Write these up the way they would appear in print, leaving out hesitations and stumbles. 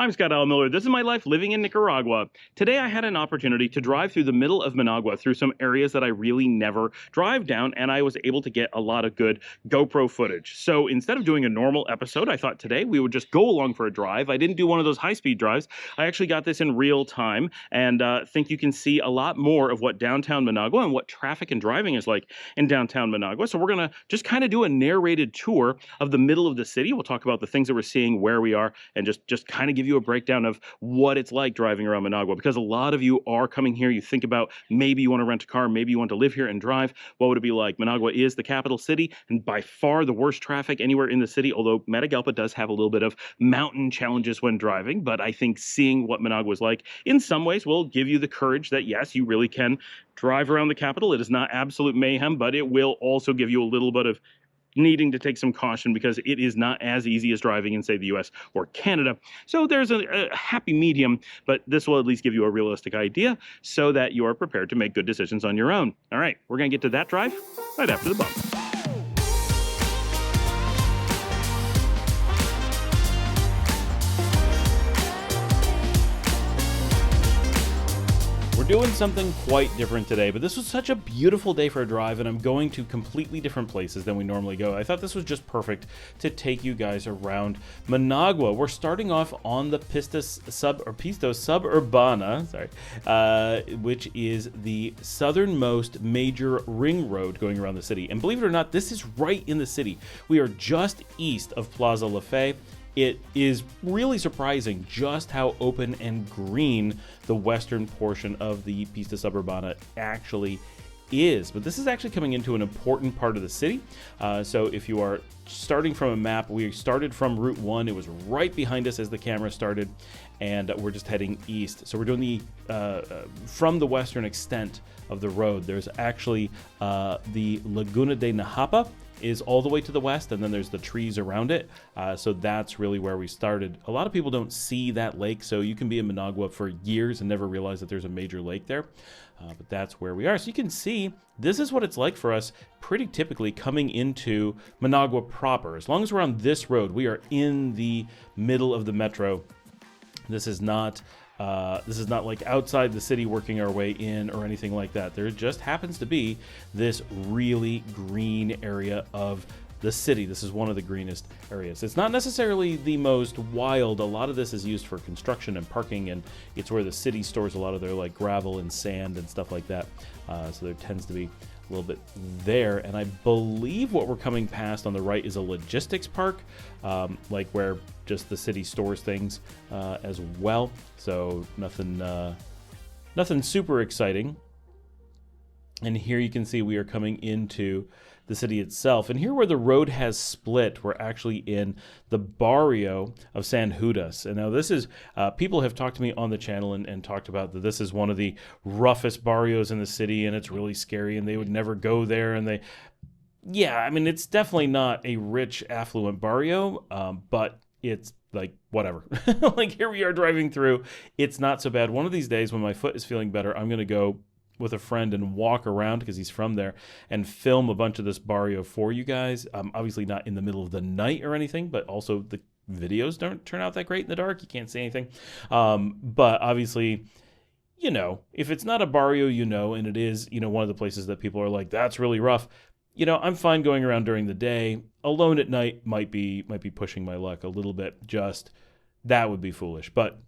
I'm Scott L. Miller. This is my life living in Nicaragua. Today I had an opportunity to drive through the middle of Managua through some areas that I really never drive down, and I was able to get a lot of good GoPro footage. So instead of doing a normal episode, I thought today we would just go along for a drive. I didn't do one of those high-speed drives. I actually got this in real time and think you can see a lot more of what downtown Managua and what traffic and driving is like in downtown Managua. So we're going to just kind of do a narrated tour of the middle of the city. We'll talk about the things that we're seeing, where we are, and just kind of give you a breakdown of what it's like driving around Managua, because a lot of you are coming here. You think about maybe you want to rent a car, maybe you want to live here and drive. What would it be like? Managua is the capital city and by far the worst traffic anywhere in the city, although Matagalpa does have a little bit of mountain challenges when driving. But I think seeing what Managua is like in some ways will give you the courage that yes, you really can drive around the capital. It is not absolute mayhem, but it will also give you a little bit of needing to take some caution because it is not as easy as driving in, say, the US or Canada. So there's a happy medium, but this will at least give you a realistic idea so that you are prepared to make good decisions on your own. All right, we're going to get to that drive right after the bump. We're doing something quite different today, but this was such a beautiful day for a drive, and I'm going to completely different places than we normally go. I thought this was just perfect to take you guys around Managua. We're starting off on the Pista Suburbana, which is the southernmost major ring road going around the city. And believe it or not, this is right in the city. We are just east of Plaza La Fe. It is really surprising just how open and green the western portion of the Pista Suburbana actually is. But this is actually coming into an important part of the city. So if you are starting from a map, we started from Route 1. It was right behind us as the camera started, and we're just heading east. So we're doing the from the western extent of the road. There's actually the Laguna de Najapa is all the way to the west, and then there's the trees around it. So that's really where we started. A lot of people don't see that lake, so you can be in Managua for years and never realize that there's a major lake there. But that's where we are. So you can see this is what it's like for us pretty typically coming into Managua proper. As long as we're on this road, we are in the middle of the metro. This is not like outside the city working our way in or anything like that. There just happens to be this really green area of the city. This is one of the greenest areas. It's not necessarily the most wild. A lot of this is used for construction and parking, and it's where the city stores a lot of their like gravel and sand and stuff like that. So there tends to be a little bit there, and I believe what we're coming past on the right is a logistics park, like where just the city stores things as well. So nothing super exciting. And here you can see we are coming into the city itself. And here where the road has split, we're actually in the barrio of San Judas. And now this is, people have talked to me on the channel and talked about that this is one of the roughest barrios in the city, and it's really scary, and they would never go there. And yeah, I mean, it's definitely not a rich, affluent barrio, but it's like, whatever. Like, here we are driving through. It's not so bad. One of these days when my foot is feeling better, I'm going to go with a friend and walk around, because he's from there, and film a bunch of this barrio for you guys. Obviously not in the middle of the night or anything, but also the videos don't turn out that great in the dark. You can't see anything. But obviously, you know, if it's not a barrio, and it is, one of the places that people are like, that's really rough. I'm fine going around during the day. Alone at night might be pushing my luck a little bit. Just that would be foolish. But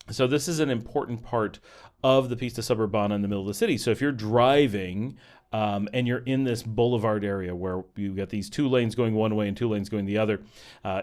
so this is an important part of the Pista Suburbana in the middle of the city. So if you're driving and you're in this boulevard area where you got these 2 lanes going one way and 2 lanes going the other,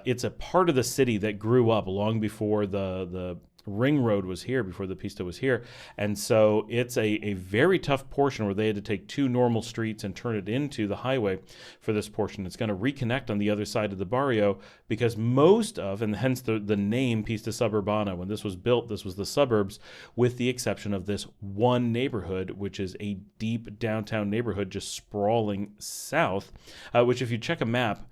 it's a part of the city that grew up long before the ring road was here, before the Pista was here. And so it's a very tough portion where they had to take 2 normal streets and turn it into the highway for this portion. It's going to reconnect on the other side of the barrio, because most of, and hence the name Pista Suburbana, when this was built, this was the suburbs, with the exception of this one neighborhood, which is a deep downtown neighborhood just sprawling south, which if you check a map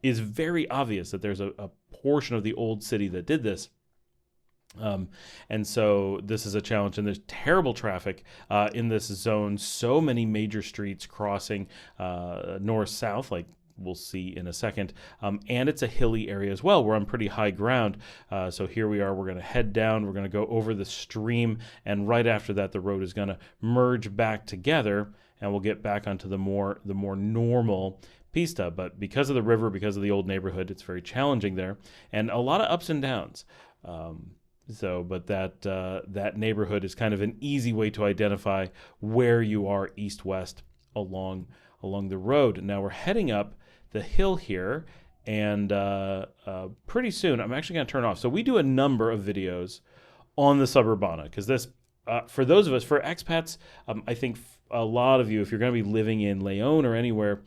is very obvious that there's a portion of the old city that did this. And so this is a challenge, and there's terrible traffic in this zone. So many major streets crossing north-south, like we'll see in a second. And it's a hilly area as well. We're on pretty high ground. So here we are. We're going to head down. We're going to go over the stream. And right after that, the road is going to merge back together. And we'll get back onto the more normal Pista. But because of the river, because of the old neighborhood, it's very challenging there. And a lot of ups and downs. But that neighborhood is kind of an easy way to identify where you are east-west along the road. Now we're heading up the hill here, and pretty soon I'm actually going to turn off. So we do a number of videos on the Suburbana because this, for those of us, for expats, I think a lot of you, if you're going to be living in Leon or anywhere,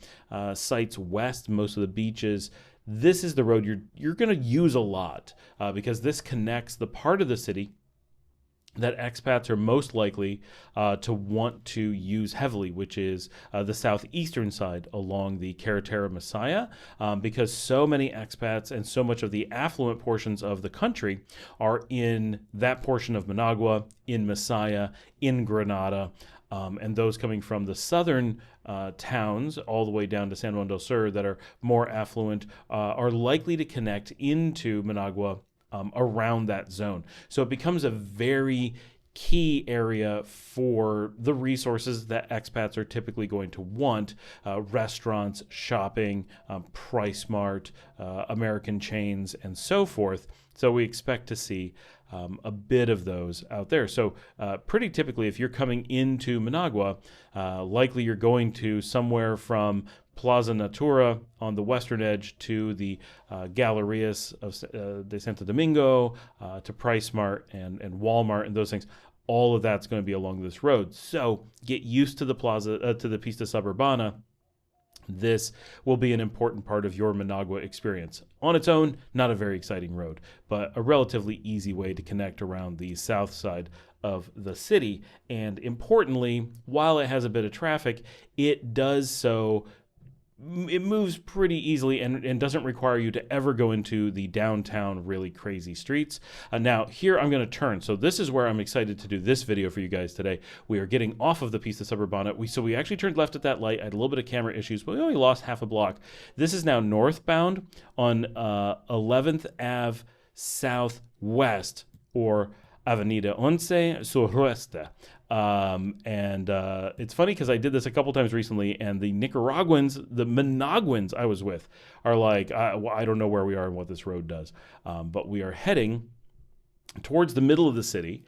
sites west, most of the beaches, this is the road you're going to use a lot because this connects the part of the city that expats are most likely to want to use heavily, which is the southeastern side along the Carretera Messiah, because so many expats and so much of the affluent portions of the country are in that portion of Managua, in Messiah, in Granada. And those coming from the southern towns all the way down to San Juan del Sur that are more affluent are likely to connect into Managua around that zone. So it becomes a very key area for the resources that expats are typically going to want, restaurants, shopping, PriceSmart, American chains, and so forth. So we expect to see a bit of those out there. So pretty typically, if you're coming into Managua, likely you're going to somewhere from Plaza Natura on the western edge to the Galerías of de Santo Domingo, to PriceSmart and Walmart and those things. All of that's going to be along this road. So get used to the plaza, to the Pista Suburbana. This will be an important part of your Managua experience. On its own, not a very exciting road, but a relatively easy way to connect around the south side of the city. And importantly, while it has a bit of traffic, it does so. It moves pretty easily and doesn't require you to ever go into the downtown really crazy streets. Now, here I'm going to turn. So this is where I'm excited to do this video for you guys today. We are getting off of the Pista Suburbana. We actually turned left at that light. I had a little bit of camera issues, but we only lost half a block. This is now northbound on 11th Ave Southwest, or Avenida Once Suroeste. It's funny because I did this a couple times recently, and the Managuans I was with are like, I don't know where we are and what this road does. But we are heading towards the middle of the city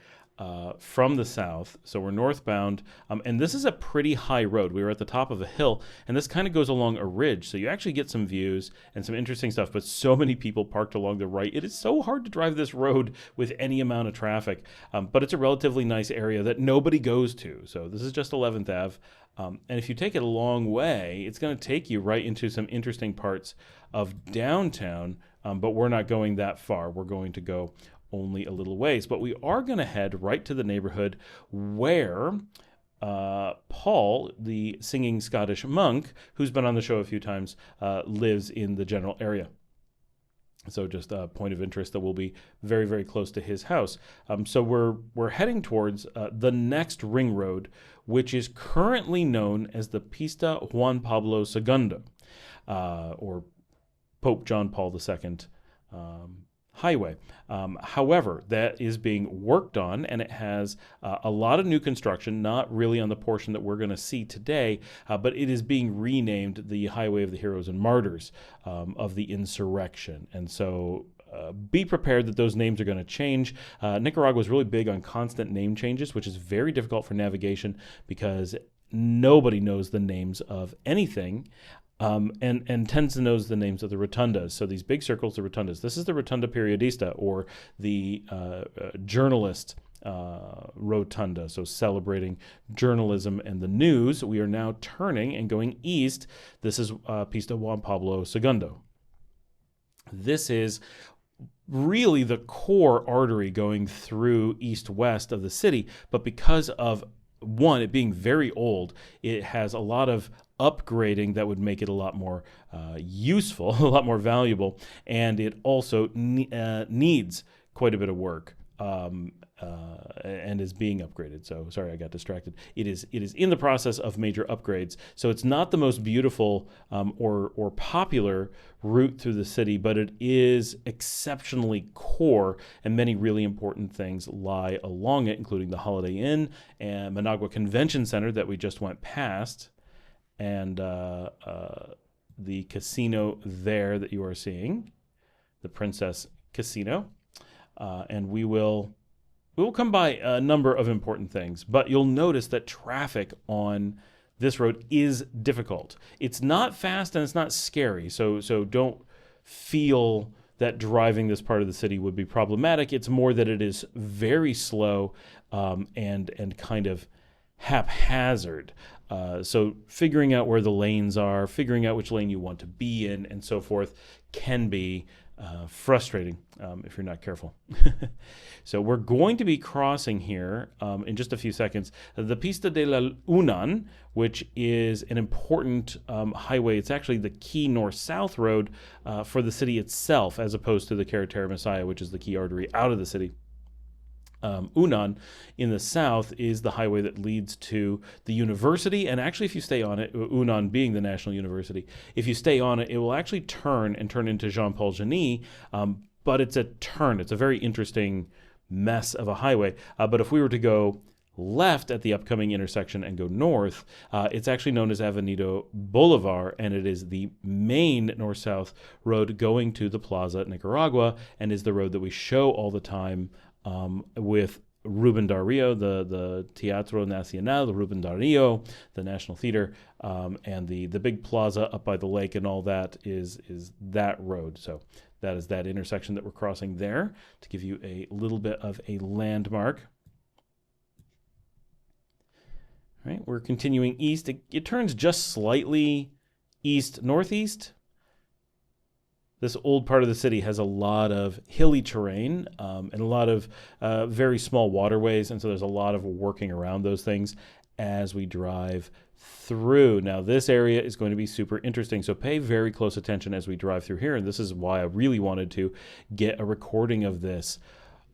from the south. So we're northbound. And this is a pretty high road. We were at the top of a hill, and this kind of goes along a ridge. So you actually get some views and some interesting stuff, but so many people parked along the right. It is so hard to drive this road with any amount of traffic, but it's a relatively nice area that nobody goes to. So this is just 11th Ave. And if you take it a long way, it's going to take you right into some interesting parts of downtown, but we're not going that far. We're going to go only a little ways, but we are going to head right to the neighborhood where Paul, the singing Scottish monk, who's been on the show a few times, lives in the general area. So just a point of interest that will be very, very close to his house. So we're heading towards the next ring road, which is currently known as the Pista Juan Pablo II, or Pope John Paul II highway. However, that is being worked on, and it has a lot of new construction, not really on the portion that we're going to see today, but it is being renamed the Highway of the Heroes and Martyrs of the Insurrection. And so be prepared that those names are going to change. Nicaragua is really big on constant name changes, which is very difficult for navigation because nobody knows the names of anything. And tends to know the names of the rotundas. So these big circles, the rotundas. This is the Rotunda Periodista, or the journalist rotunda. So celebrating journalism and the news. We are now turning and going east. This is Pista Juan Pablo II. This is really the core artery going through east-west of the city, but because of one, it being very old, it has a lot of upgrading that would make it a lot more useful, a lot more valuable, and it also needs quite a bit of work and is being upgraded. So sorry, I got distracted. It is in the process of major upgrades. So it's not the most beautiful or popular route through the city, but it is exceptionally core, and many really important things lie along it, including the Holiday Inn and Managua Convention Center that we just went past, and the casino there that you are seeing, the Princess Casino. And we will come by a number of important things, but you'll notice that traffic on this road is difficult. It's not fast and it's not scary, so don't feel that driving this part of the city would be problematic. It's more that it is very slow and kind of haphazard. So figuring out where the lanes are, figuring out which lane you want to be in, and so forth can be frustrating if you're not careful. So we're going to be crossing here in just a few seconds the Pista de la Unan, which is an important highway. It's actually the key north-south road for the city itself, as opposed to the Carretera Messiah, which is the key artery out of the city. Unan in the south is the highway that leads to the university, and actually if you stay on it, Unan being the national university, if you stay on it, it will actually turn into Jean-Paul Genis, but it's a turn. It's a very interesting mess of a highway, but if we were to go left at the upcoming intersection and go north, it's actually known as Avenida Bolivar, and it is the main north-south road going to the Plaza Nicaragua, and is the road that we show all the time with Rubén Darío, the Teatro Nacional, the Rubén Darío, the National Theater, and the big plaza up by the lake, and all that is that road. So that is that intersection that we're crossing there, to give you a little bit of a landmark. All right, we're continuing east. It turns just slightly east-northeast. This old part of the city has a lot of hilly terrain and a lot of very small waterways, and so there's a lot of working around those things as we drive through. Now, this area is going to be super interesting, so pay very close attention as we drive through here, and this is why I really wanted to get a recording of this.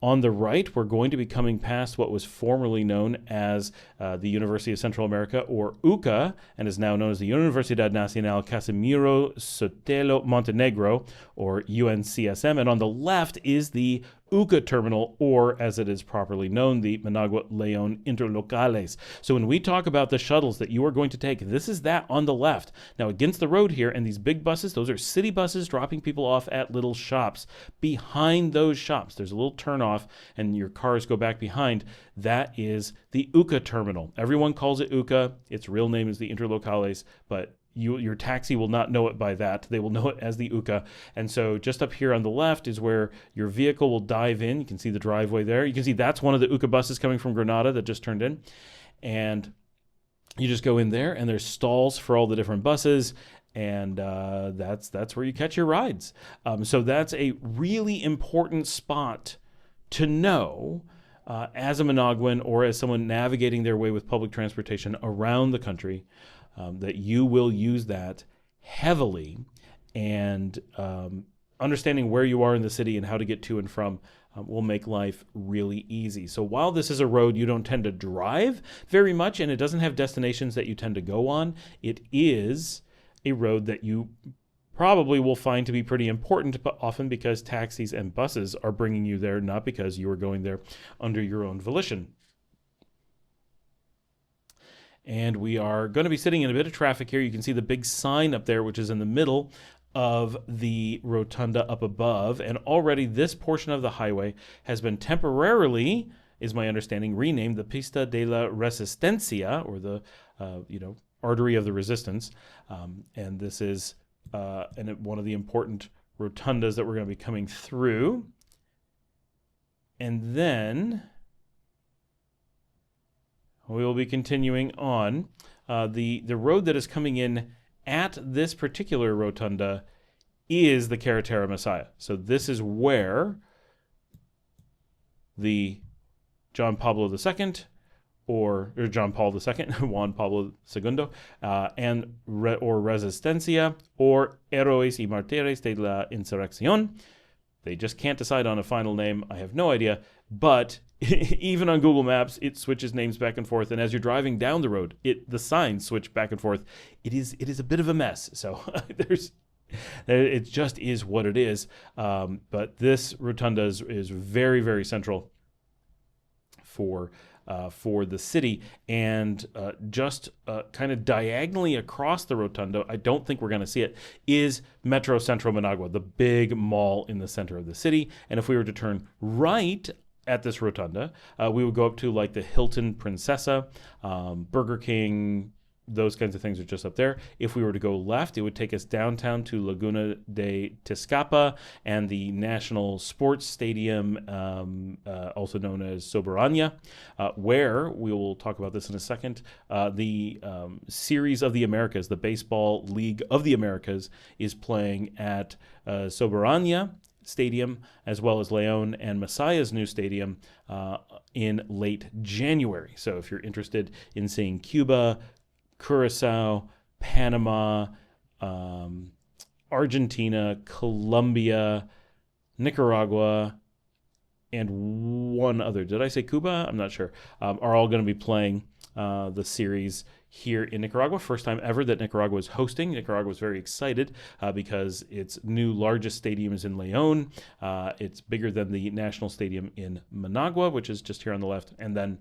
On the right, we're going to be coming past what was formerly known as the University of Central America, or UCA, and is now known as the Universidad Nacional Casimiro Sotelo Montenegro, or UNCSM. And on the left is the UCA terminal, or as it is properly known, the Managua León Interlocales. So when we talk about the shuttles that you are going to take, this is that on the left. Now, against the road here, and these big buses, those are city buses dropping people off at little shops. Behind those shops, there's a little turnoff, and your cars go back behind. That is the UCA terminal. Everyone calls it UCA. Its real name is the Interlocales, but your taxi will not know it by that. They will know it as the UCA. And so just up here on the left is where your vehicle will dive in. You can see the driveway there. You can see that's one of the UCA buses coming from Granada that just turned in. And you just go in there, and there's stalls for all the different buses. And that's where you catch your rides. So that's a really important spot to know as a Managuan or as someone navigating their way with public transportation around the country. That you will use that heavily, and understanding where you are in the city and how to get to and from will make life really easy. So while this is a road you don't tend to drive very much, and it doesn't have destinations that you tend to go on, it is a road that you probably will find to be pretty important, but often because taxis and buses are bringing you there, not because you are going there under your own volition. And we are going to be sitting in a bit of traffic here. You can see the big sign up there, which is in the middle of the rotunda up above. And already this portion of the highway has been temporarily, is my understanding, renamed the Pista de la Resistencia, or the artery of the resistance. And this is one of the important rotundas that we're going to be coming through. And then we will be continuing on. The road that is coming in at this particular rotunda is the Carretera Messiah. So this is where the John Pablo II, or John Paul II, Juan Pablo Segundo, or Resistencia, or Héroes y Mártires de la Insurrección, They just can't decide on a final name. I have no idea. But even on Google Maps, it switches names back and forth. And as you're driving down the road, the signs switch back and forth. It is a bit of a mess. So it just is what it is. But this rotunda is very, very central for the city, and just kind of diagonally across the rotunda, I don't think we're going to see it, is Metro Central Managua, the big mall in the center of the city. And if we were to turn right at this rotunda, we would go up to like the Hilton Princesa, Burger King. Those kinds of things are just up there. If we were to go left, it would take us downtown to Laguna de Tizcapa and the National Sports Stadium, also known as Suburbana, where we will talk about this in a second. The Series of the Americas, the Baseball League of the Americas, is playing at Suburbana Stadium, as well as Leon and Messiah's new stadium in late January. So if you're interested in seeing Cuba, Curacao, Panama, Argentina, Colombia, Nicaragua, and one other. Did I say Cuba? I'm not sure. Are all going to be playing the series here in Nicaragua. First time ever that Nicaragua is hosting. Nicaragua was very excited because its new largest stadium is in Leon. It's bigger than the National Stadium in Managua, which is just here on the left. And then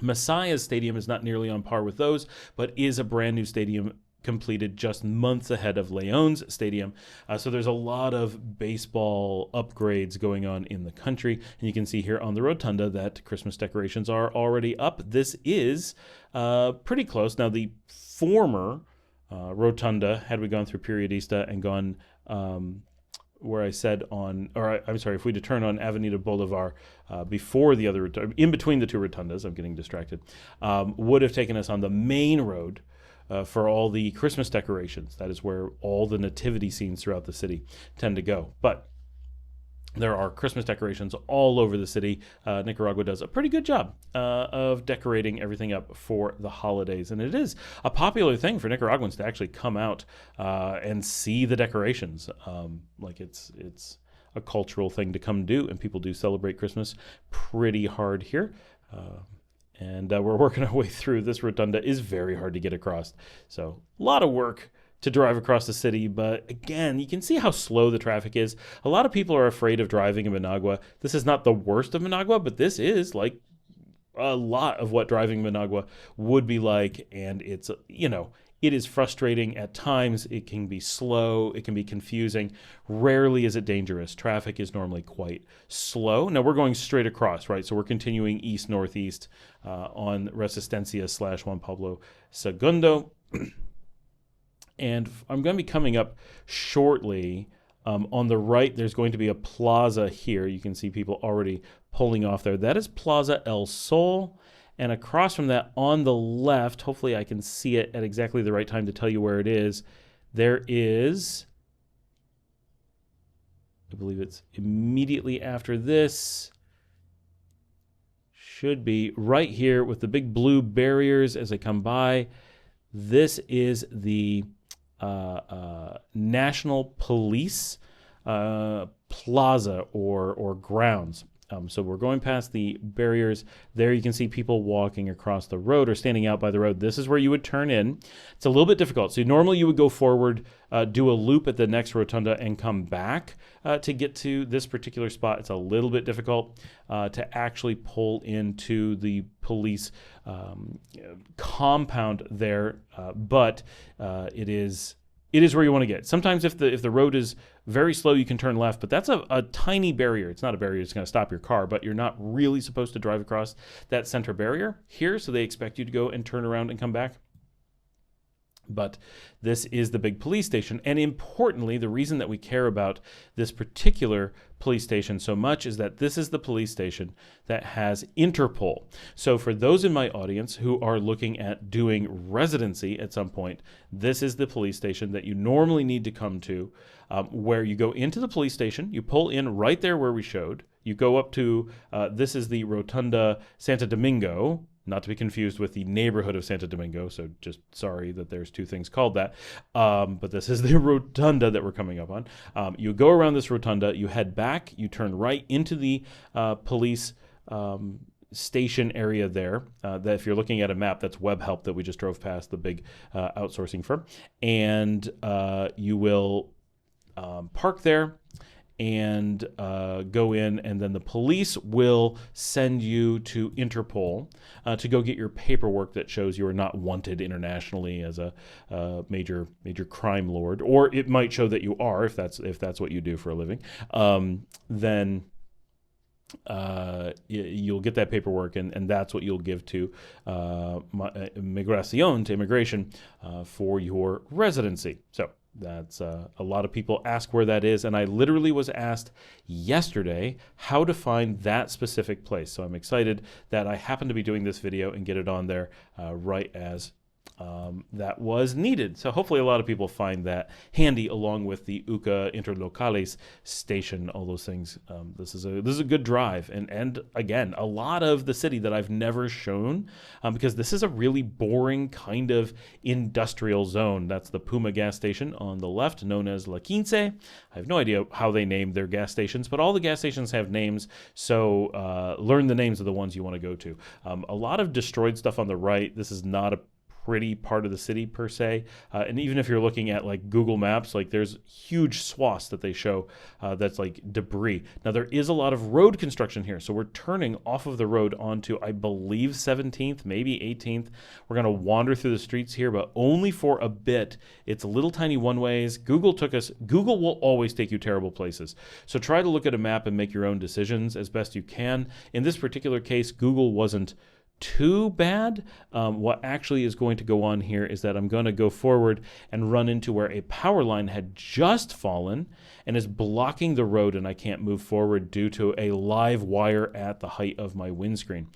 Messiah's stadium is not nearly on par with those, but is a brand new stadium completed just months ahead of Leon's stadium. So there's a lot of baseball upgrades going on in the country. And you can see here on the rotunda that Christmas decorations are already up. This is pretty close. Now, the former rotunda, had we gone through Periodista and gone where I said if we turn on Avenida Bolivar before the other, in between the two rotundas, I'm getting distracted, would have taken us on the main road for all the Christmas decorations. That is where all the nativity scenes throughout the city tend to go. But there are Christmas decorations all over the city. Nicaragua does a pretty good job of decorating everything up for the holidays. And it is a popular thing for Nicaraguans to actually come out and see the decorations. Like it's a cultural thing to come do, and people do celebrate Christmas pretty hard here. And we're working our way through. This rotunda is very hard to get across. So a lot of work to drive across the city, but again, you can see how slow the traffic is. A lot of people are afraid of driving in Managua. This is not the worst of Managua, but this is like a lot of what driving in Managua would be like, and it's, it is frustrating at times. It can be slow. It can be confusing. Rarely is it dangerous. Traffic is normally quite slow. Now, we're going straight across, right? So we're continuing east-northeast on Resistencia / Juan Pablo Segundo. And I'm going to be coming up shortly. On the right, there's going to be a plaza here. You can see people already pulling off there. That is Plaza El Sol. And across from that, on the left, hopefully I can see it at exactly the right time to tell you where it is, there is, I believe it's immediately after this, should be right here with the big blue barriers as I come by. This is the National Police Plaza or grounds. So we're going past the barriers. There you can see people walking across the road or standing out by the road. This is where you would turn in. It's a little bit difficult. So normally you would go forward, do a loop at the next rotunda, and come back to get to this particular spot. It's a little bit difficult to actually pull into the police compound there, but it is where you want to get. Sometimes if the road is very slow, you can turn left, but that's a tiny barrier. It's not a barrier that's going to stop your car, but you're not really supposed to drive across that center barrier here, so they expect you to go and turn around and come back. But this is the big police station. And importantly, the reason that we care about this particular police station so much is that this is the police station that has Interpol. So for those in my audience who are looking at doing residency at some point, this is the police station that you normally need to come to, where you go into the police station, you pull in right there where we showed, you go up to, this is the Rotunda Santo Domingo, not to be confused with the neighborhood of Santo Domingo. So just sorry that there's two things called that. But this is the rotunda that we're coming up on. You go around this rotunda, you head back, you turn right into the police station area there. That if you're looking at a map, that's WebHelp that we just drove past, the big outsourcing firm. And you will park there and go in, and then the police will send you to Interpol to go get your paperwork that shows you are not wanted internationally as a major crime lord, or it might show that you are if that's what you do for a living. Then you'll get that paperwork, and that's what you'll give to immigration for your residency. So that's a lot of people ask where that is, and I literally was asked yesterday how to find that specific place. So I'm excited that I happen to be doing this video and get it on there right as that was needed. So hopefully a lot of people find that handy, along with the ukah Interlocales station, all those things. This is a good drive, and again, a lot of the city that I've never shown, because this is a really boring kind of industrial zone. That's the Puma gas station on the left, known as La Quince. I have no idea how they named their gas stations, but all the gas stations have names, so learn the names of the ones you want to go to. A lot of destroyed stuff on the right. This is not a pretty part of the city per se, and even if you're looking at like Google Maps, like there's huge swaths that they show that's like debris. Now there is a lot of road construction here, so we're turning off of the road onto, I believe, 17th, maybe 18th. We're going to wander through the streets here, but only for a bit. It's little tiny one-ways. Google will always take you terrible places, so try to look at a map and make your own decisions as best you can. In this particular case, Google wasn't too bad. What actually is going to go on here is that I'm going to go forward and run into where a power line had just fallen and is blocking the road, and I can't move forward due to a live wire at the height of my windscreen.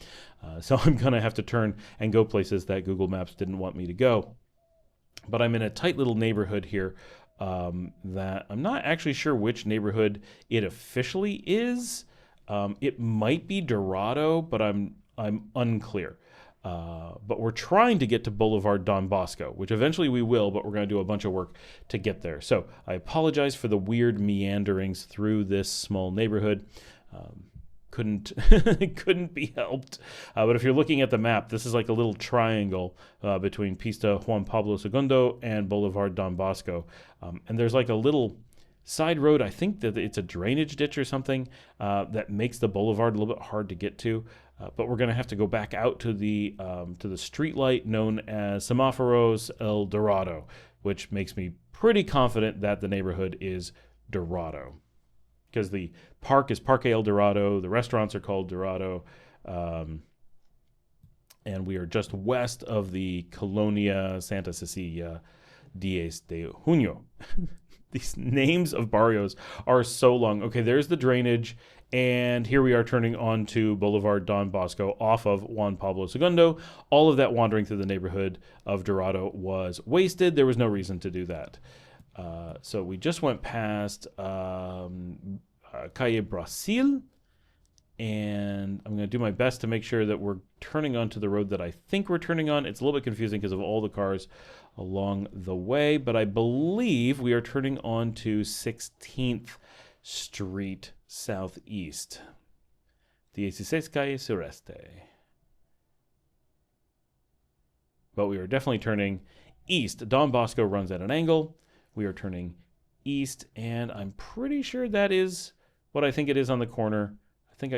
So I'm going to have to turn and go places that Google Maps didn't want me to go. But I'm in a tight little neighborhood here that I'm not actually sure which neighborhood it officially is. It might be Dorado, but I'm unclear. But we're trying to get to Boulevard Don Bosco, which eventually we will, but we're going to do a bunch of work to get there. So I apologize for the weird meanderings through this small neighborhood. Couldn't be helped. But if you're looking at the map, this is like a little triangle between Pista Juan Pablo Segundo and Boulevard Don Bosco. And there's like a little side road. I think that it's a drainage ditch or something that makes the boulevard a little bit hard to get to. But we're going to have to go back out to the street light known as Semáforos El Dorado, which makes me pretty confident that the neighborhood is Dorado, because the park is Parque El Dorado, the restaurants are called Dorado, and we are just west of the Colonia Santa Cecilia 10 de Junio. These names of barrios are so long. Okay, there's the drainage, and here we are turning onto Boulevard Don Bosco off of Juan Pablo II. All of that wandering through the neighborhood of Dorado was wasted. There was no reason to do that. So we just went past Calle Brasil, and I'm going to do my best to make sure that we're turning onto the road that I think we're turning on. It's a little bit confusing because of all the cars along the way, but I believe we are turning on to 16th Street Southeast. 16 Calle Sureste. But we are definitely turning east. Don Bosco runs at an angle. We are turning east, and I'm pretty sure that is what I think it is on the corner.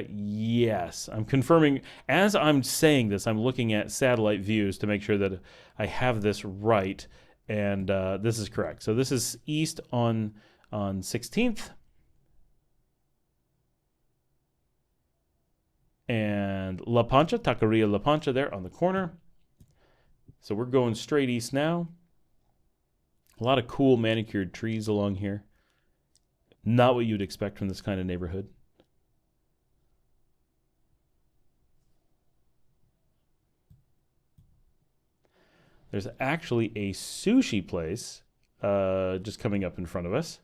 Yes, I'm confirming. As I'm saying this, I'm looking at satellite views to make sure that I have this right, and this is correct. So this is east on 16th. And La Pancha, Taqueria La Pancha there on the corner. So we're going straight east now. A lot of cool manicured trees along here. Not what you'd expect from this kind of neighborhood. There's actually a sushi place just coming up in front of us.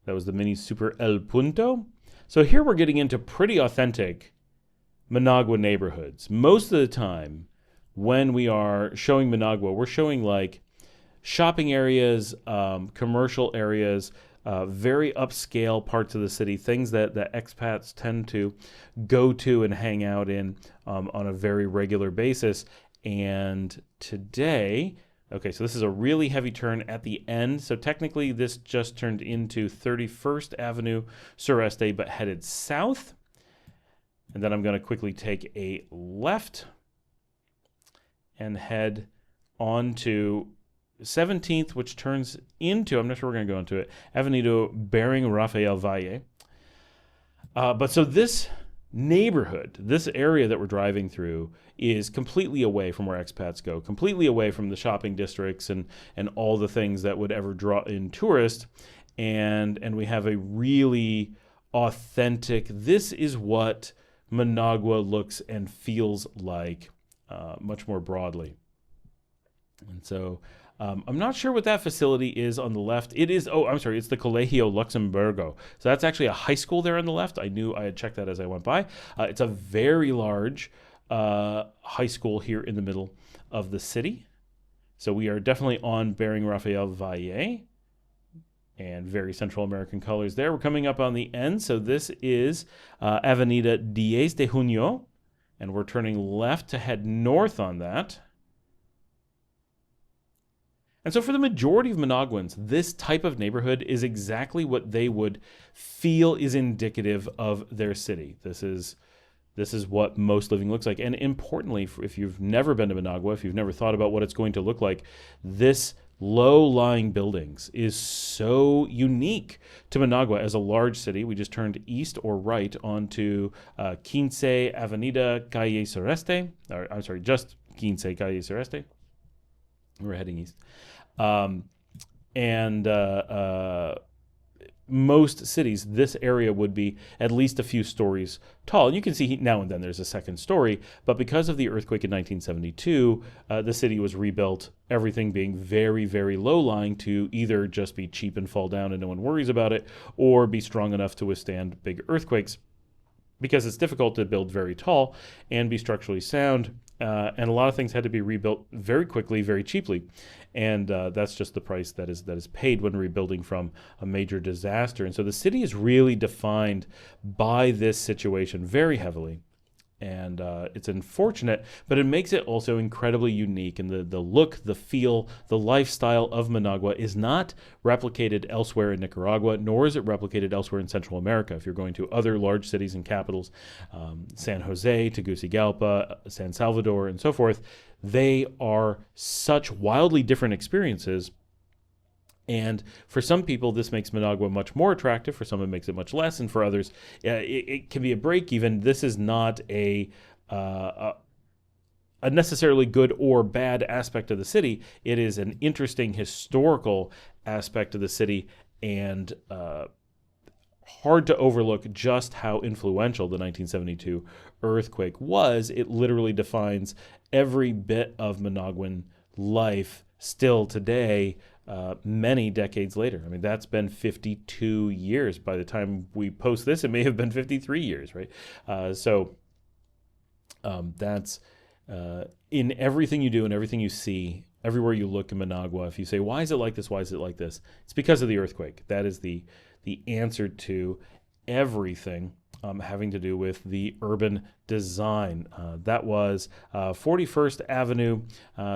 That was the Mini Super El Punto. So here we're getting into pretty authentic Managua neighborhoods. Most of the time, when we are showing Managua, we're showing like shopping areas, commercial areas, very upscale parts of the city, things that expats tend to go to and hang out in on a very regular basis. And today, okay, so this is a really heavy turn at the end. So technically, this just turned into 31st Avenue Sureste, but headed south. And then I'm going to quickly take a left and head on to 17th, which turns into, I'm not sure we're going to go into it, Avenida bearing Rafael Valle. But so this neighborhood, this area that we're driving through is completely away from where expats go, completely away from the shopping districts and all the things that would ever draw in tourists. And we have a really authentic, this is what Managua looks and feels like much more broadly. And so I'm not sure what that facility is on the left. It is, it's the Colegio Luxemburgo. So that's actually a high school there on the left. I knew I had checked that as I went by. It's a very large high school here in the middle of the city. So we are definitely on bearing Rafael Valle and very Central American colors there. We're coming up on the end. So this is Avenida 10 de Junio, and we're turning left to head north on that. And so for the majority of Managuans, this type of neighborhood is exactly what they would feel is indicative of their city. This is what most living looks like. And importantly, if you've never been to Managua, if you've never thought about what it's going to look like, this low-lying buildings is so unique to Managua as a large city. We just turned east or right onto 15 Avenida Calle Sureste. Or, I'm sorry, just 15 Calle Sureste. We're heading east. Most cities, this area would be at least a few stories tall. And you can see now and then there's a second story, but because of the earthquake in 1972, the city was rebuilt, everything being very, very low-lying to either just be cheap and fall down and no one worries about it, or be strong enough to withstand big earthquakes, because it's difficult to build very tall and be structurally sound. And a lot of things had to be rebuilt very quickly, very cheaply. And that's just the price that is paid when rebuilding from a major disaster. And so the city is really defined by this situation very heavily. And it's unfortunate, but it makes it also incredibly unique. And the look, the feel, the lifestyle of Managua is not replicated elsewhere in Nicaragua, nor is it replicated elsewhere in Central America. If you're going to other large cities and capitals, San Jose, Tegucigalpa, San Salvador, and so forth, they are such wildly different experiences. And for some people, this makes Managua much more attractive. For some, it makes it much less. And for others, it can be a break even. This is not a necessarily good or bad aspect of the city. It is an interesting historical aspect of the city, and hard to overlook just how influential the 1972 earthquake was. It literally defines every bit of Managuan life still today, many decades later. I mean, that's been 52 years. By the time we post this, it may have been 53 years, right? So that's in everything you do and everything you see, everywhere you look in Managua. If you say, why is it like this? Why is it like this? It's because of the earthquake. That is the answer to everything having to do with the urban design. That was 41st Avenue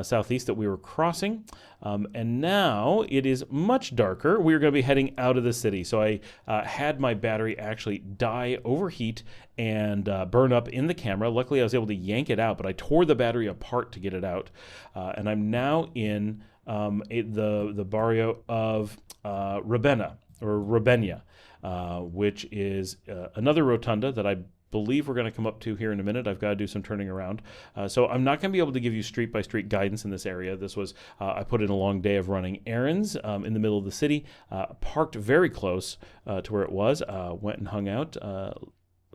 Southeast that we were crossing. And now it is much darker. We're going to be heading out of the city. So I had my battery actually die, overheat, and burn up in the camera. Luckily, I was able to yank it out, but I tore the battery apart to get it out. And I'm now in the barrio of Rabena, or Rabena, which is another rotunda that I believe we're going to come up to here in a minute. I've got to do some turning around. So I'm not going to be able to give you street-by-street guidance in this area. This was, I put in a long day of running errands in the middle of the city, parked very close to where it was, went and hung out.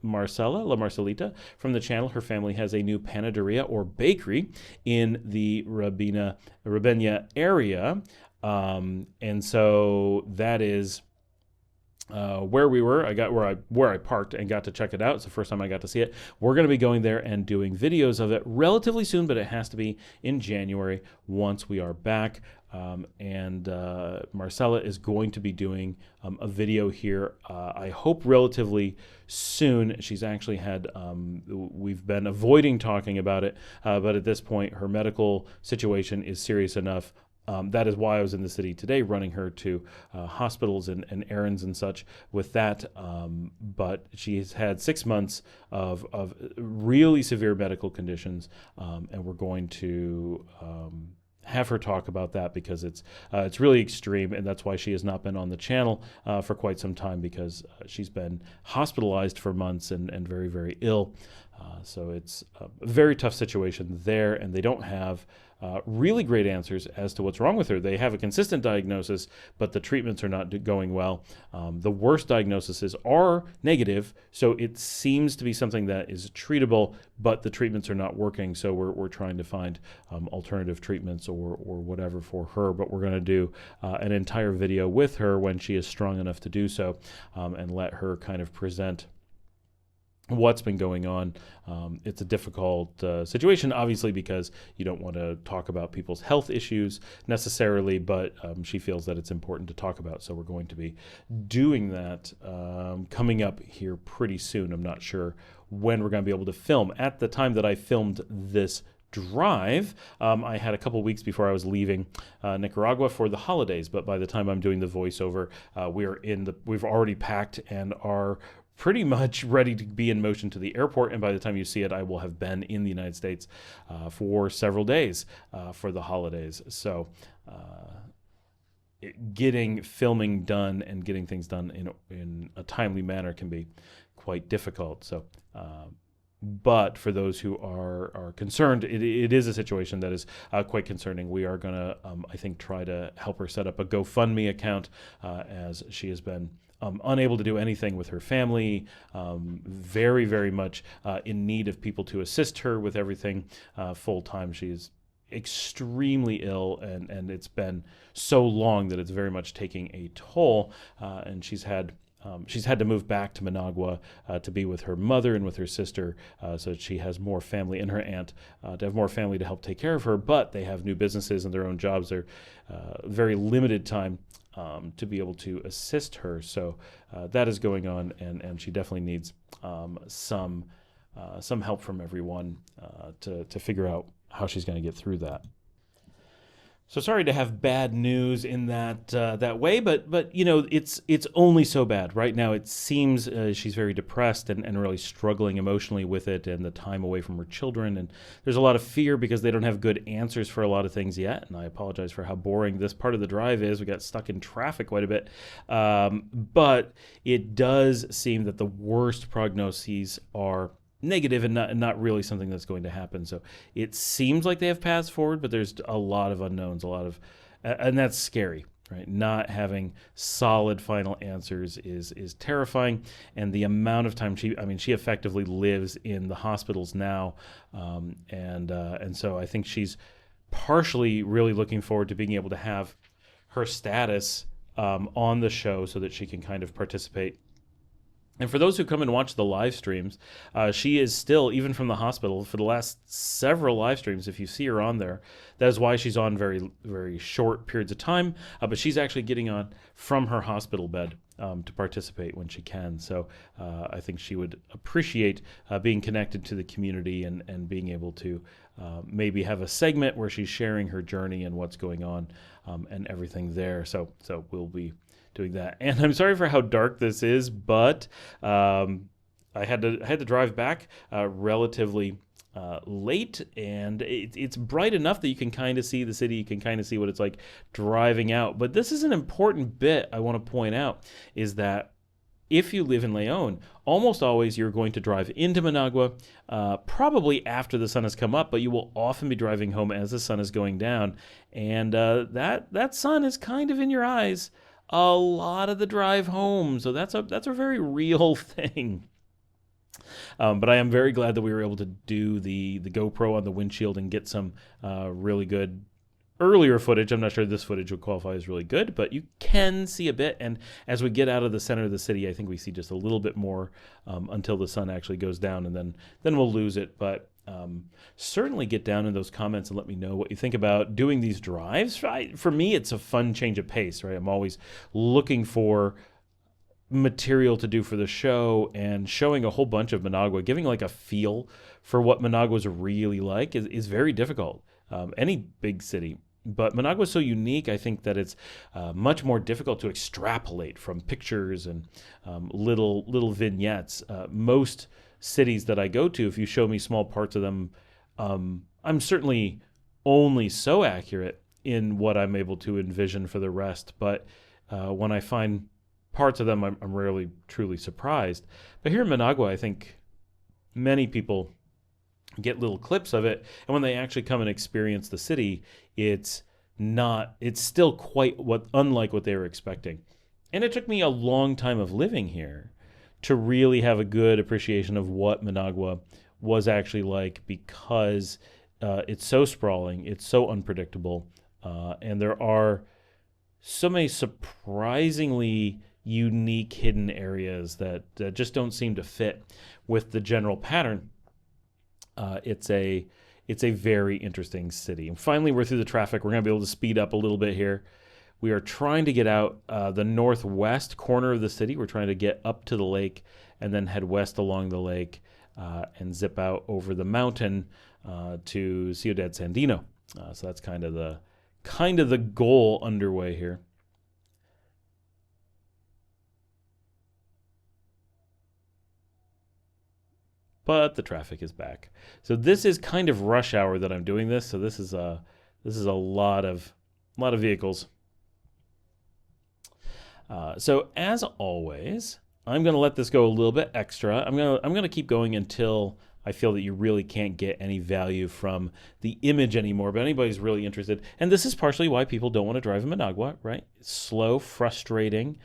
Marcela, La Marcelita, from the channel, her family has a new panaderia or bakery in the Rabena area. And so that is where we were. I got where I parked and got to check it out. It's the first time I got to see it. We're going to be going there and doing videos of it relatively soon, but it has to be in January once we are back. And Marcella is going to be doing a video here, I hope relatively soon. She's actually had, we've been avoiding talking about it, but at this point, her medical situation is serious enough. That is why I was in the city today, running her to hospitals and errands and such with that. But she's had 6 months of really severe medical conditions, and we're going to have her talk about that because it's really extreme, and that's why she has not been on the channel for quite some time, because she's been hospitalized for months and very, very ill. So it's a very tough situation there, and they don't have really great answers as to what's wrong with her. They have a consistent diagnosis, but the treatments are not going well. The worst diagnoses are negative, so it seems to be something that is treatable, but the treatments are not working. So we're trying to find alternative treatments or whatever for her. But we're going to do an entire video with her when she is strong enough to do so, and let her kind of present what's been going on. It's a difficult situation, obviously, because you don't want to talk about people's health issues necessarily, but she feels that it's important to talk about. So we're going to be doing that coming up here pretty soon. I'm not sure when we're going to be able to film. At the time that I filmed this drive, I had a couple weeks before I was leaving Nicaragua for the holidays, but by the time I'm doing the voiceover, we've already packed and are pretty much ready to be in motion to the airport. And by the time you see it, I will have been in the United States for several days for the holidays. So getting filming done and getting things done in a timely manner can be quite difficult. So, but for those who are concerned, it is a situation that is quite concerning. We are going to, I think, try to help her set up a GoFundMe account as she has been unable to do anything with her family, very, very much in need of people to assist her with everything full time. She is extremely ill, and it's been so long that it's very much taking a toll, and she's had to move back to Managua to be with her mother and with her sister, so that she has more family, and her aunt to have more family to help take care of her. But they have new businesses and their own jobs. They're very limited time to be able to assist her. So that is going on, and she definitely needs some help from everyone to figure out how she's going to get through that. So sorry to have bad news in that way, but you know, it's only so bad. Right now it seems she's very depressed and really struggling emotionally with it, and the time away from her children, and there's a lot of fear because they don't have good answers for a lot of things yet. And I apologize for how boring this part of the drive is. We got stuck in traffic quite a bit, but it does seem that the worst prognoses are negative and not really something that's going to happen. So it seems like they have paths forward, but there's a lot of unknowns, and that's scary, right? Not having solid final answers is terrifying. And the amount of time she effectively lives in the hospitals now. And so I think she's partially really looking forward to being able to have her status on the show so that she can kind of participate. And for those who come and watch the live streams, she is still, even from the hospital, for the last several live streams, if you see her on there, that is why she's on very, very short periods of time. But she's actually getting on from her hospital bed to participate when she can. So I think she would appreciate being connected to the community and being able to maybe have a segment where she's sharing her journey and what's going on and everything there. So we'll be doing that. And I'm sorry for how dark this is, but I had to drive back relatively late, and it's bright enough that you can kind of see the city. You can kind of see what it's like driving out. But this is an important bit I want to point out, is that if you live in Leon, almost always you're going to drive into Managua, probably after the sun has come up, but you will often be driving home as the sun is going down. And that sun is kind of in your eyes a lot of the drive home. So that's a very real thing. But I am very glad that we were able to do the GoPro on the windshield and get some really good earlier footage. I'm not sure this footage would qualify as really good, but you can see a bit. And as we get out of the center of the city, I think we see just a little bit more until the sun actually goes down, and then we'll lose it. But certainly get down in those comments and let me know what you think about doing these drives. For me, it's a fun change of pace, right? I'm always looking for material to do for the show, and showing a whole bunch of Managua, giving like a feel for what Managua is really like is very difficult. Any big city. But Managua is so unique, I think, that it's much more difficult to extrapolate from pictures and little vignettes. Most cities that I go to, if you show me small parts of them, I'm certainly only so accurate in what I'm able to envision for the rest. But when I find parts of them, I'm rarely truly surprised. But here in Managua, I think many people get little clips of it, and when they actually come and experience the city, it's still quite unlike what they were expecting. And it took me a long time of living here to really have a good appreciation of what Managua was actually like, because it's so sprawling, it's so unpredictable, and there are so many surprisingly unique hidden areas that just don't seem to fit with the general pattern. It's a very interesting city. And finally, we're through the traffic. We're going to be able to speed up a little bit here. We are trying to get out the northwest corner of the city. We're trying to get up to the lake and then head west along the lake and zip out over the mountain to Ciudad Sandino. So that's kind of the goal underway here. But the traffic is back. So this is kind of rush hour that I'm doing this. So this is a lot of vehicles. So as always, I'm going to let this go a little bit extra. I'm going to keep going until I feel that you really can't get any value from the image anymore. But anybody's really interested, and this is partially why people don't want to drive in Managua, right? It's slow, frustrating.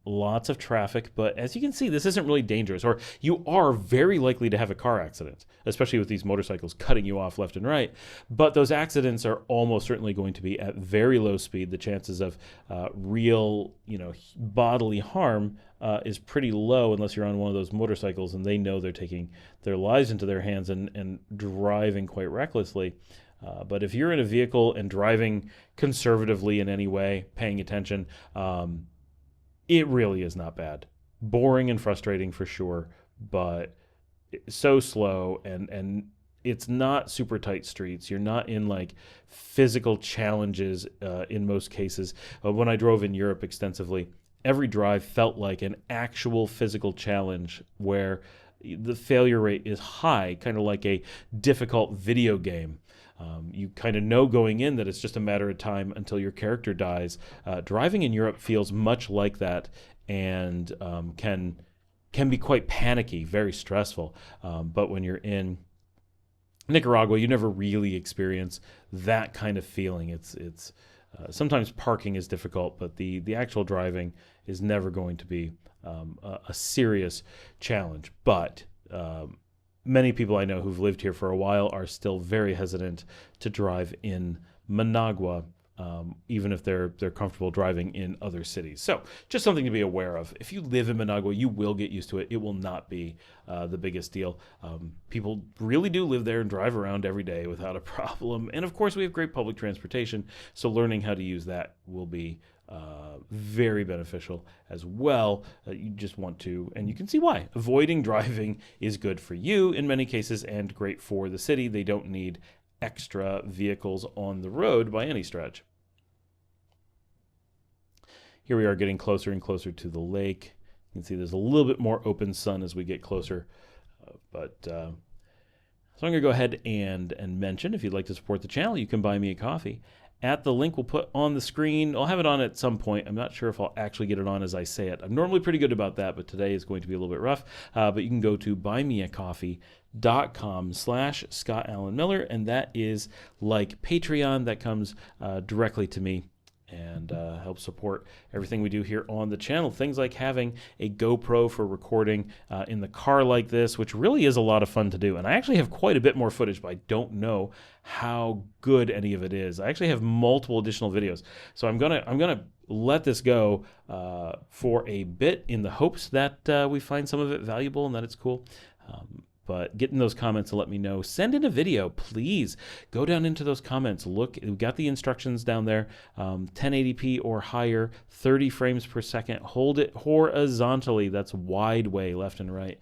Lots of traffic, but as you can see, this isn't really dangerous, or you are very likely to have a car accident, especially with these motorcycles cutting you off left and right. But those accidents are almost certainly going to be at very low speed. The chances of real, bodily harm is pretty low unless you're on one of those motorcycles and they know they're taking their lives into their hands and driving quite recklessly. But if you're in a vehicle and driving conservatively in any way, paying attention, it really is not bad. Boring and frustrating for sure, but so slow, and it's not super tight streets. You're not in like physical challenges in most cases. When I drove in Europe extensively, every drive felt like an actual physical challenge where the failure rate is high, kind of like a difficult video game. You kind of know going in that it's just a matter of time until your character dies. Driving in Europe feels much like that, and can be quite panicky, very stressful. But when you're in Nicaragua, you never really experience that kind of feeling. It's sometimes parking is difficult, but the actual driving is never going to be a serious challenge. But many people I know who've lived here for a while are still very hesitant to drive in Managua, even if they're comfortable driving in other cities. So just something to be aware of. If you live in Managua, you will get used to it. It will not be the biggest deal. People really do live there and drive around every day without a problem. And of course, we have great public transportation, so learning how to use that will be very beneficial as well. You just want to, and you can see why. Avoiding driving is good for you in many cases and great for the city. They don't need extra vehicles on the road by any stretch. Here we are getting closer and closer to the lake. You can see there's a little bit more open sun as we get closer. So I'm going to go ahead and mention, if you'd like to support the channel, you can buy me a coffee at the link we'll put on the screen. I'll have it on at some point. I'm not sure if I'll actually get it on as I say it. I'm normally pretty good about that, but today is going to be a little bit rough. But you can go to buymeacoffee.com/Scott Allen Miller, and that is like Patreon. That comes directly to me. and help support everything we do here on the channel. Things like having a GoPro for recording in the car like this, which really is a lot of fun to do. And I actually have quite a bit more footage, but I don't know how good any of it is. I actually have multiple additional videos, so I'm gonna let this go for a bit in the hopes that we find some of it valuable and that it's cool. But get in those comments and let me know. Send in a video, please. Go down into those comments. Look, we've got the instructions down there. 1080p or higher, 30 frames per second. Hold it horizontally. That's wide way, left and right,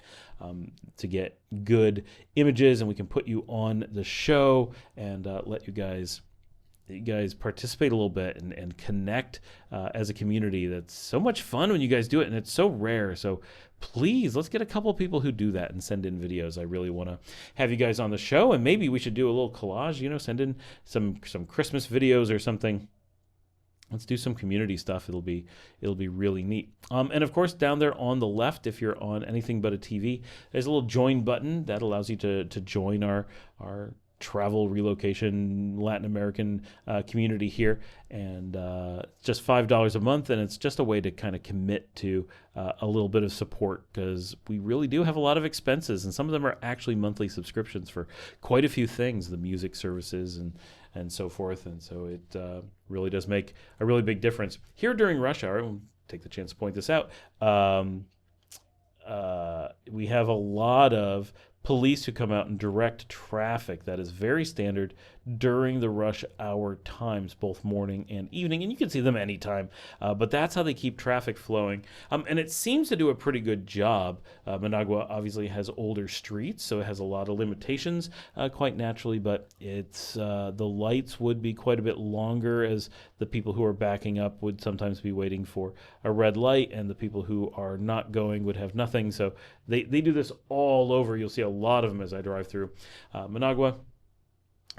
to get good images. And we can put you on the show and let you guys participate a little bit and connect as a community. That's so much fun when you guys do it, and it's so rare. So please, let's get a couple of people who do that and send in videos. I really want to have you guys on the show, and maybe we should do a little collage, send in some Christmas videos or something. Let's do some community stuff. It'll be really neat. And of course, down there on the left, if you're on anything but a TV, there's a little join button that allows you to join our travel, relocation, Latin American community here, and just $5 a month, and it's just a way to kind of commit to a little bit of support, because we really do have a lot of expenses, and some of them are actually monthly subscriptions for quite a few things, the music services and so forth, and so it really does make a really big difference. Here during rush hour, I'll take the chance to point this out, we have a lot of police who come out and direct traffic. That is very standard during the rush hour times, both morning and evening, and you can see them anytime, but that's how they keep traffic flowing, and it seems to do a pretty good job. Managua obviously has older streets, so it has a lot of limitations quite naturally, but it's the lights would be quite a bit longer, as the people who are backing up would sometimes be waiting for a red light, and the people who are not going would have nothing. So they do this all over. You'll see a lot of them as I drive through Managua.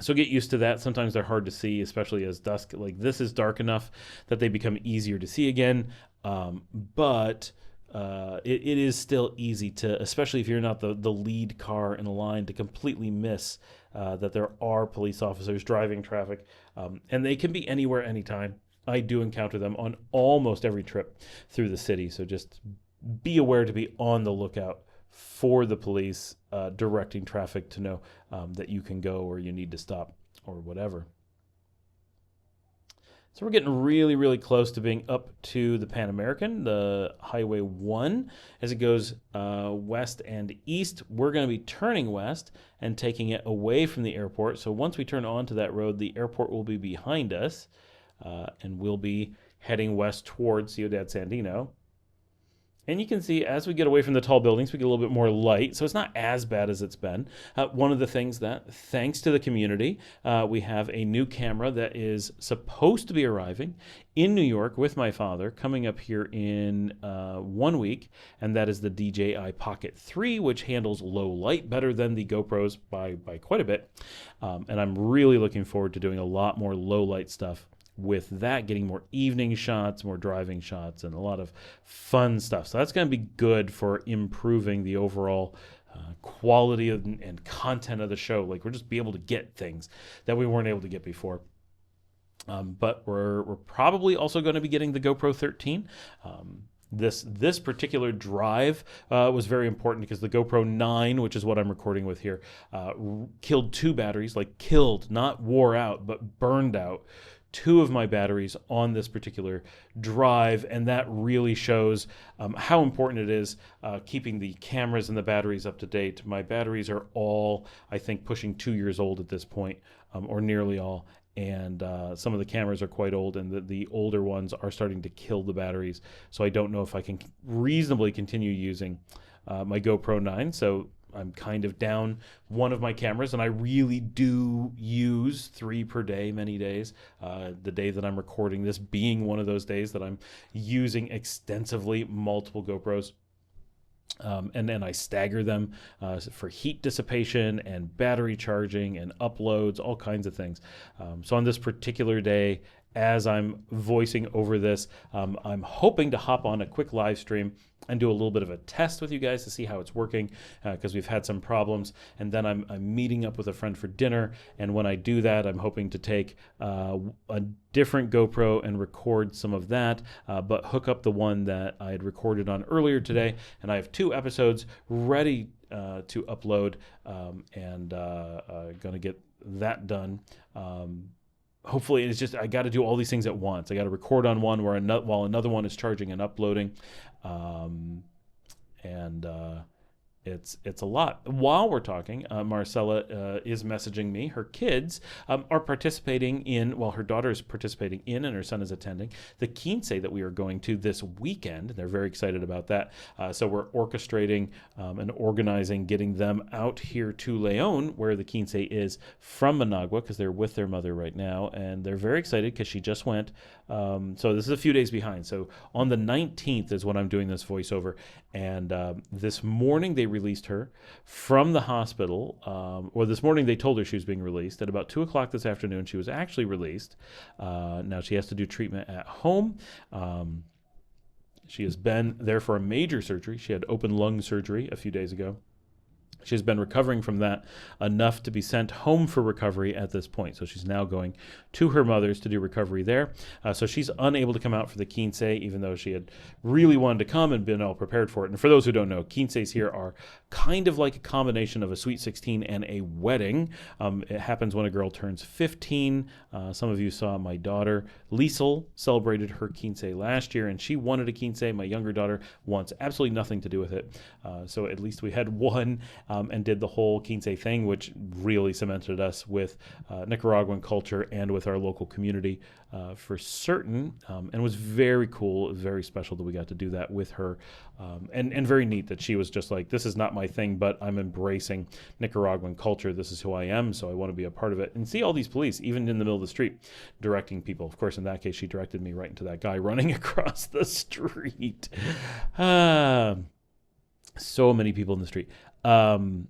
So get used to that. Sometimes they're hard to see, especially as dusk. Like this is dark enough that they become easier to see again. But it is still easy to, especially if you're not the lead car in a line, to completely miss that there are police officers driving traffic. And they can be anywhere, anytime. I do encounter them on almost every trip through the city. So just be aware to be on the lookout for the police directing traffic, to know that you can go or you need to stop or whatever. So we're getting really, really close to being up to the Panamerican, the Highway 1. As it goes west and east, we're going to be turning west and taking it away from the airport. So once we turn onto that road, the airport will be behind us, and we'll be heading west towards Ciudad Sandino. And you can see as we get away from the tall buildings, we get a little bit more light, so it's not as bad as it's been. One of the things that, thanks to the community, we have a new camera that is supposed to be arriving in New York with my father, coming up here in 1 week, and that is the DJI Pocket 3, which handles low light better than the GoPros by quite a bit. And I'm really looking forward to doing a lot more low light stuff with that, getting more evening shots, more driving shots, and a lot of fun stuff. So that's going to be good for improving the overall quality and content of the show. Like, we'll just be able to get things that we weren't able to get before. But we're probably also going to be getting the GoPro 13. This particular drive was very important because the GoPro 9, which is what I'm recording with here, killed 2 batteries, like killed, not wore out, but burned out 2 of my batteries on this particular drive, and that really shows how important it is keeping the cameras and the batteries up to date. My batteries are all, I think, pushing 2 years old at this point, or nearly all, and some of the cameras are quite old, and the older ones are starting to kill the batteries, so I don't know if I can reasonably continue using my GoPro 9, so I'm kind of down one of my cameras, and I really do use 3 per day, many days. The day that I'm recording this being one of those days that I'm using extensively multiple GoPros. And then I stagger them for heat dissipation and battery charging and uploads, all kinds of things. So on this particular day, as I'm voicing over this. I'm hoping to hop on a quick live stream and do a little bit of a test with you guys to see how it's working, because we've had some problems. And then I'm meeting up with a friend for dinner. And when I do that, I'm hoping to take a different GoPro and record some of that, but hook up the one that I had recorded on earlier today. And I have 2 episodes ready to upload, and going to get that done. Hopefully, it's just I got to do all these things at once. I got to record on one while another one is charging and uploading, and it's a lot. While we're talking, Marcella is messaging me. Her kids are participating in, well, her daughter is participating in, and her son is attending the quince that we are going to this weekend. They're very excited about that. So we're orchestrating and organizing, getting them out here to Leon, where the quince is, from Managua, because they're with their mother right now, and they're very excited because she just went. So this is a few days behind. So on the 19th is when I'm doing this voiceover, and this morning they released her from the hospital. Or this morning they told her she was being released. At about 2 o'clock this afternoon, she was actually released. Now she has to do treatment at home. She has been there for a major surgery. She had open lung surgery a few days ago. She's been recovering from that enough to be sent home for recovery at this point. So she's now going to her mother's to do recovery there. So she's unable to come out for the quince, even though she had really wanted to come and been all prepared for it. And for those who don't know, quinces here are kind of like a combination of a sweet 16 and a wedding. It happens when a girl turns 15. Some of you saw my daughter, Liesel, celebrated her quince last year, and she wanted a quince. My younger daughter wants absolutely nothing to do with it. So at least we had one. And did the whole quince thing, which really cemented us with Nicaraguan culture and with our local community for certain, and was very cool, very special that we got to do that with her, and very neat that she was just like, this is not my thing, but I'm embracing Nicaraguan culture. This is who I am, so I want to be a part of it. And see all these police, even in the middle of the street, directing people. Of course, in that case, she directed me right into that guy running across the street. So many people in the street. So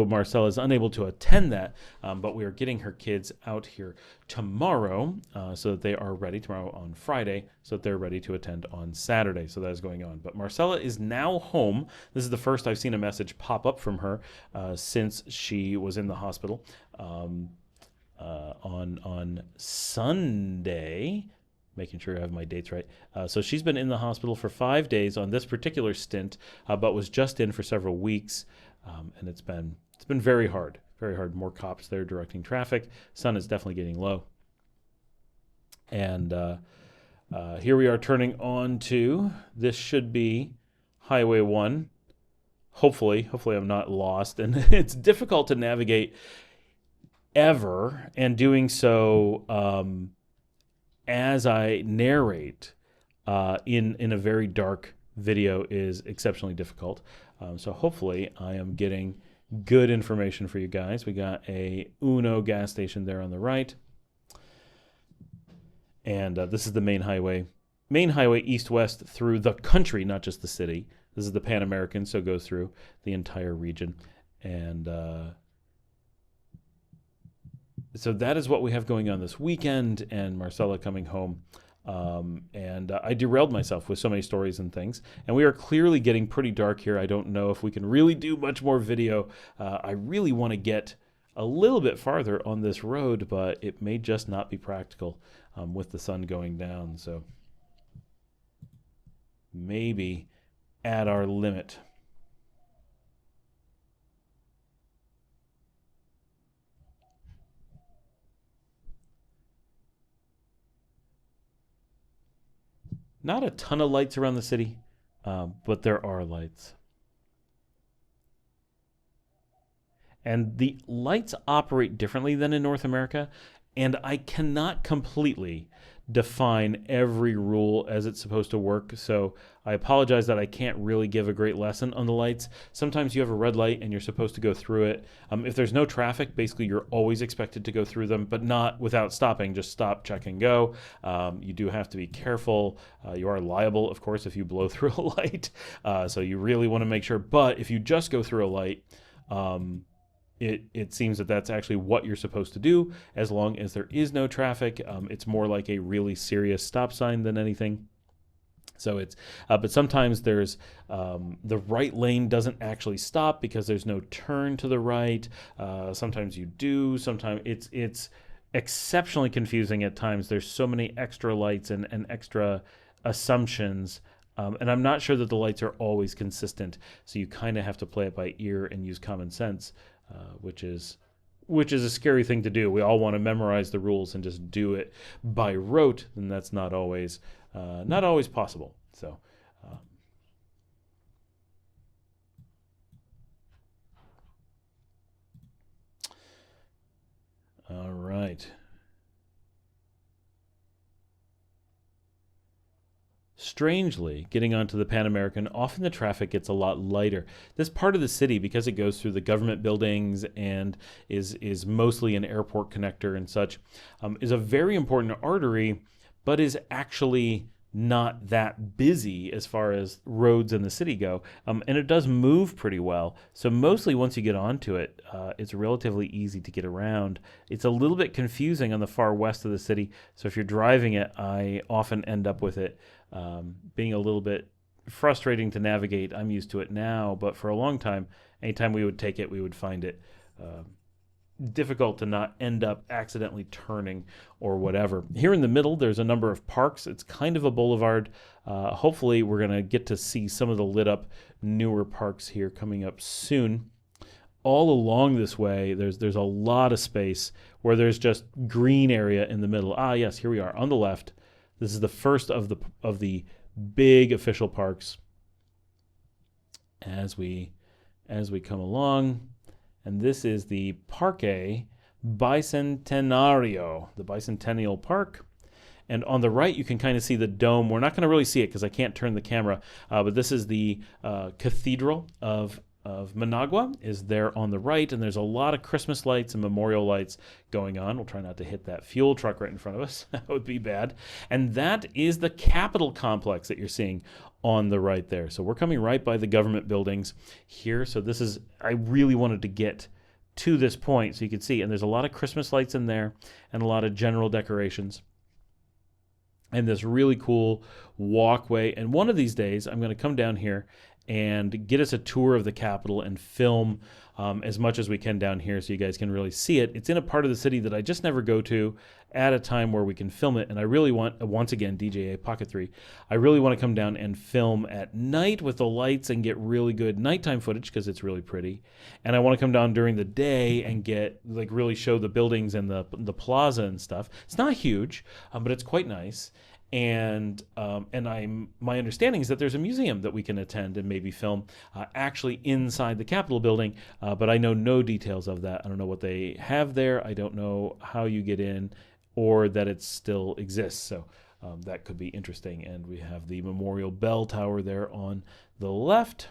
Marcella is unable to attend that, but we are getting her kids out here tomorrow, so that they are ready tomorrow on Friday, so that they're ready to attend on Saturday. So that is going on. But Marcella is now home. This is the first I've seen a message pop up from her since she was in the hospital on Sunday. Making sure I have my dates right. So she's been in the hospital for 5 days on this particular stint, but was just in for several weeks, and it's been very hard, very hard. More cops there directing traffic. Sun is definitely getting low, and here we are turning on to, this should be Highway 1. Hopefully I'm not lost, and it's difficult to navigate ever, and doing so as I narrate in a very dark video is exceptionally difficult. So hopefully I am getting good information for you guys. We got a Uno gas station there on the right. And this is the main highway east-west through the country, not just the city. This is the Panamerican, so it goes through the entire region. And so that is what we have going on this weekend, and Marcella coming home. And I derailed myself with so many stories and things. And we are clearly getting pretty dark here. I don't know if we can really do much more video. I really want to get a little bit farther on this road, but it may just not be practical with the sun going down. So maybe at our limit. Not a ton of lights around the city, but there are lights. And the lights operate differently than in North America, and I cannot completely define every rule as it's supposed to work. So I apologize that I can't really give a great lesson on the lights. Sometimes you have a red light and you're supposed to go through it. If there's no traffic, basically you're always expected to go through them, but not without stopping. Just stop, check, and go. You do have to be careful. You are liable, of course, if you blow through a light. So you really want to make sure. But if you just go through a light, it seems that that's actually what you're supposed to do as long as there is no traffic. It's more like a really serious stop sign than anything. So it's, but sometimes there's the right lane doesn't actually stop because there's no turn to the right. Sometimes you do. Sometimes it's exceptionally confusing at times. There's so many extra lights and extra assumptions. And I'm not sure that the lights are always consistent. So you kind of have to play it by ear and use common sense, which is a scary thing to do. We all want to memorize the rules and just do it by rote, and that's not always possible. So, all right. Strangely, getting onto the Panamerican, often the traffic gets a lot lighter. This part of the city, because it goes through the government buildings and is mostly an airport connector and such, is a very important artery, but is actually not that busy as far as roads in the city go. And it does move pretty well. So mostly once you get onto it, it's relatively easy to get around. It's a little bit confusing on the far west of the city. So if you're driving it, I often end up with it being a little bit frustrating to navigate. I'm used to it now, but for a long time, anytime we would take it, we would find it difficult to not end up accidentally turning or whatever. Here in the middle, there's a number of parks. It's kind of a boulevard. Hopefully, we're going to get to see some of the lit up newer parks here coming up soon. All along this way, there's a lot of space where there's just green area in the middle. Ah, yes, here we are on the left. This is the first of the big official parks as we come along. And this is the Parque Bicentenario, the Bicentennial Park. And on the right, you can kind of see the dome. We're not going to really see it because I can't turn the camera, but this is the Cathedral of Managua is there on the right, and there's a lot of Christmas lights and memorial lights going on. We'll try not to hit that fuel truck right in front of us. That would be bad. And that is the Capitol complex that you're seeing on the right there. So we're coming right by the government buildings here. So this is, I really wanted to get to this point so you can see, and there's a lot of Christmas lights in there and a lot of general decorations. And this really cool walkway. And one of these days, I'm going to come down here and get us a tour of the Capitol and film as much as we can down here so you guys can really see it. It's in a part of the city that I just never go to at a time where we can film it. And I really want, once again, DJI Pocket 3, I really want to come down and film at night with the lights and get really good nighttime footage because it's really pretty. And I want to come down during the day and get, like, really show the buildings and the plaza and stuff. It's not huge, but it's quite nice. And my understanding is that there's a museum that we can attend and maybe film actually inside the Capitol building, but I know no details of that. I don't know what they have there. I don't know how you get in or that it still exists. So that could be interesting. And we have the Memorial Bell Tower there on the left.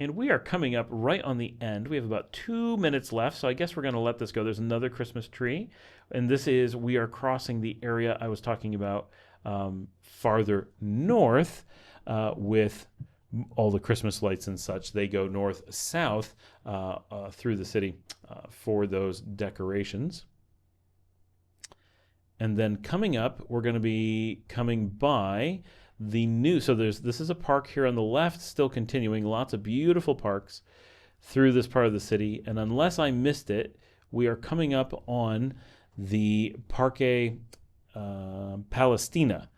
And we are coming up right on the end. We have about 2 minutes left, so I guess we're going to let this go. There's another Christmas tree, and this is, we are crossing the area I was talking about farther north with all the Christmas lights and such. They go north-south through the city for those decorations. And then coming up, we're going to be coming by the new, so this is a park here on the left, still continuing, lots of beautiful parks through this part of the city. And unless I missed it, we are coming up on the Parque Palestina.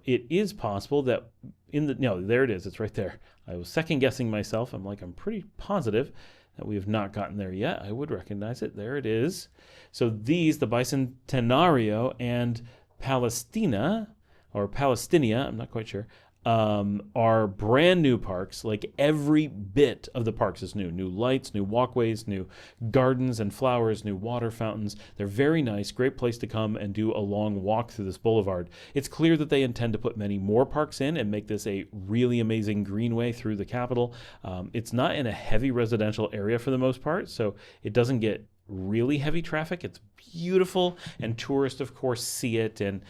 It is possible that no, there it is, it's right there. I was second guessing myself. I'm pretty positive that we have not gotten there yet. I would recognize it. There it is. So these, the Bicentenario and Palestina, or Palestinia, I'm not quite sure, are brand new parks. Like, every bit of the parks is new. New lights, new walkways, new gardens and flowers, new water fountains. They're very nice, great place to come and do a long walk through this boulevard. It's clear that they intend to put many more parks in and make this a really amazing greenway through the Capitol. It's not in a heavy residential area for the most part, so it doesn't get really heavy traffic. It's beautiful, and tourists, of course, see it, and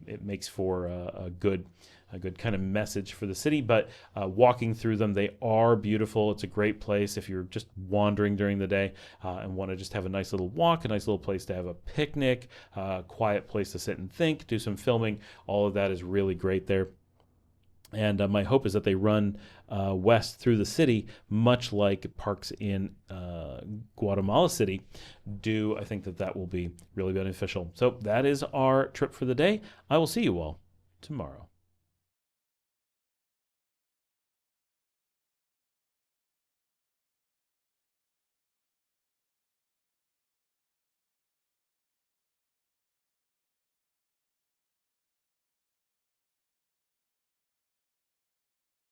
it makes for a good a good kind of message for the city. But walking through them, they are beautiful. It's a great place if you're just wandering during the day and want to just have a nice little walk, a nice little place to have a picnic, a quiet place to sit and think, do some filming. All of that is really great there. And my hope is that they run west through the city, much like parks in Guatemala City do. I think that that will be really beneficial. So that is our trip for the day. I will see you all tomorrow.